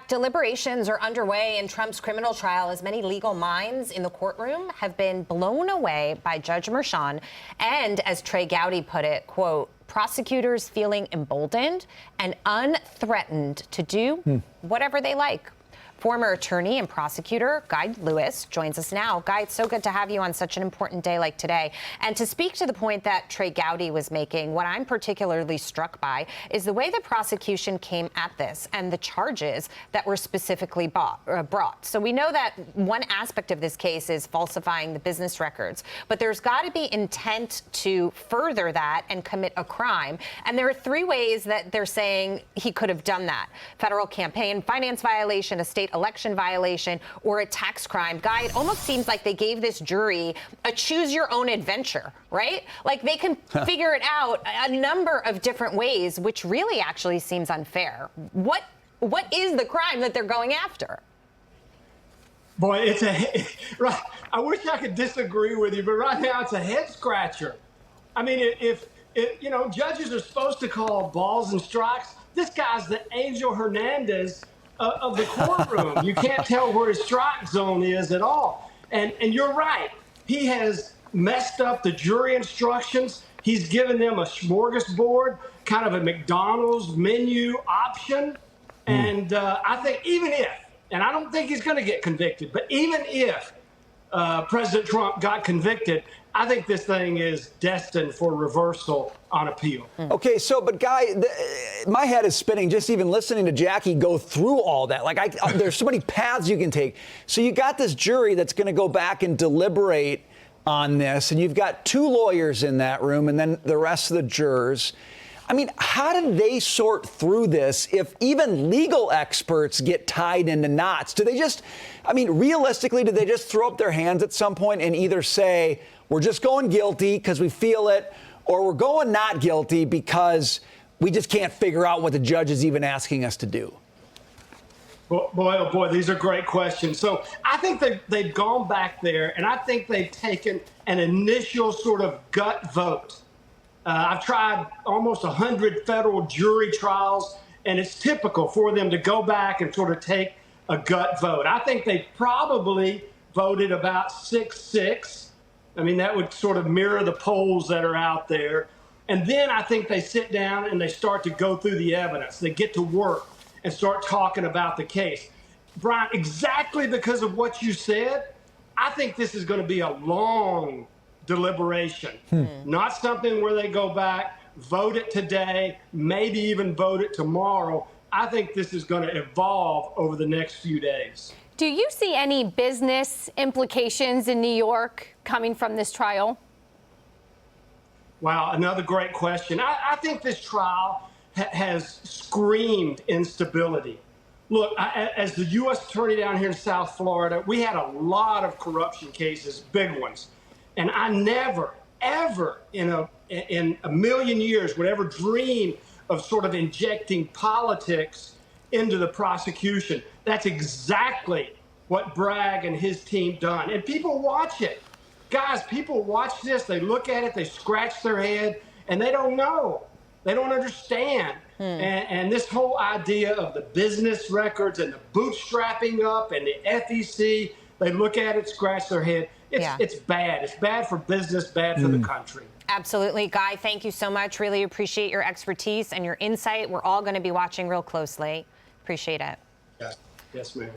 back. Deliberations are underway in Trump's criminal trial as many legal minds in the courtroom have been blown away by Judge Merchan. And as Trey Gowdy put it, quote, prosecutors feeling emboldened and unthreatened to do whatever they like. Former attorney and prosecutor Guy Lewis joins us now. Guy, it's so good to have you on such an important day like today. And to speak to the point that Trey Gowdy was making, what I'm particularly struck by is the way the prosecution came at this and the charges that were specifically brought. So we know that one aspect of this case is falsifying the business records, but there's got to be intent to further that and commit a crime. And there are three ways that they're saying he could have done that: federal campaign finance violation, a state election violation, or a tax crime. Guy, it almost seems like they gave this jury a choose your own adventure, right? Like they can figure it out a number of different ways, which really actually seems unfair. What is the crime that they're going after? Boy, right. I wish I could disagree with you, but right now it's a head scratcher. I mean, if judges are supposed to call balls and strikes, this guy's the Angel Hernandez of the courtroom. You can't tell where his strike zone is at all. And you're right. He has messed up the jury instructions. He's given them a smorgasbord, kind of a McDonald's menu option. And I think even if, and I don't think he's going to get convicted, but even if President Trump got convicted, I think this thing is destined for reversal on appeal. Okay, but Guy, my head is spinning just even listening to Jackie go through all that. Like, there's so many paths you can take. So you got this jury that's going to go back and deliberate on this, and you've got two lawyers in that room, and then the rest of the jurors. I mean, how do they sort through this if even legal experts get tied into knots? Do they just, realistically, do they just throw up their hands at some point and either say, we're just going guilty because we feel it, or we're going not guilty because we just can't figure out what the judge is even asking us to do? Boy, oh boy, these are great questions. So I think they've gone back there, and I think they've taken an initial sort of gut vote. I've tried almost 100 federal jury trials, and it's typical for them to go back and sort of take a gut vote. I think they probably voted about 6-6. I mean, that would sort of mirror the polls that are out there. And then I think they sit down and they start to go through the evidence. They get to work and start talking about the case. Brian, exactly because of what you said, I think this is going to be a long deliberation, not something where they go back, vote it today, maybe even vote it tomorrow. I think this is going to evolve over the next few days. Do you see any business implications in New York coming from this trial? Wow, another great question. I think this trial has screamed instability. Look, as the U.S. attorney down here in South Florida, we had a lot of corruption cases, big ones. And I never, ever in a million years would ever dream of sort of injecting politics into the prosecution. That's exactly what Bragg and his team done. And people watch it. Guys, people watch this, they look at it, they scratch their head, and they don't know. They don't understand. And this whole idea of the business records and the bootstrapping up and the FEC, they look at it, scratch their head. It's bad. It's bad for business, bad for the country. Absolutely. Guy, thank you so much. Really appreciate your expertise and your insight. We're all going to be watching real closely. Appreciate it. Yes, ma'am.